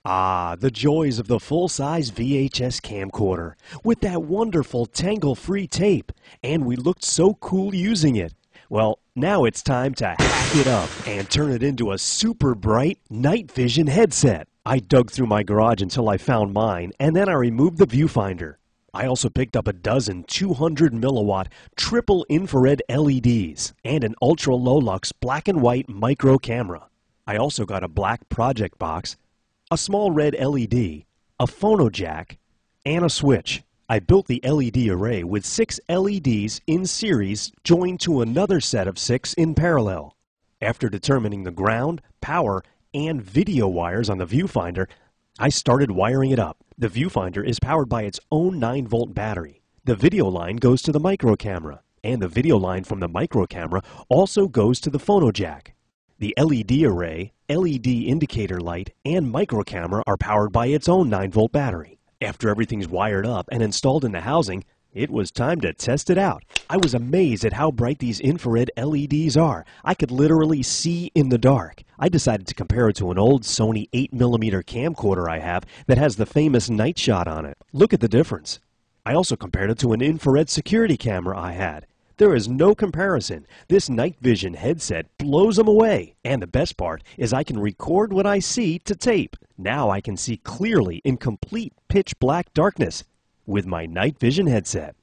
Ah, the joys of the full-size VHS camcorder with that wonderful tangle-free tape, and we looked so cool using it. Well, now it's time to hack it up and turn it into a super bright night vision headset. I dug through my garage until I found mine, and then I removed the viewfinder. I also picked up a dozen 200 milliwatt triple infrared LEDs and an ultra low lux black and white micro camera. I also got a black project box, a small red LED, a phono jack, and a switch. I built the LED array with 6 LEDs in series joined to another set of 6 in parallel. After determining the ground, power, and video wires on the viewfinder, I started wiring it up. The viewfinder is powered by its own 9-volt battery. The video line goes to the micro camera, and the video line from the micro camera also goes to the phono jack. The LED array, LED indicator light, and micro camera are powered by its own 9-volt battery. After everything's wired up and installed in the housing, it was time to test it out. I was amazed at how bright these infrared LEDs are. I could literally see in the dark. I decided to compare it to an old Sony 8mm camcorder I have that has the famous night shot on it. Look at the difference. I also compared it to an infrared security camera I had. There is no comparison. This night vision headset blows them away. And the best part is I can record what I see to tape. Now I can see clearly in complete pitch black darkness with my night vision headset.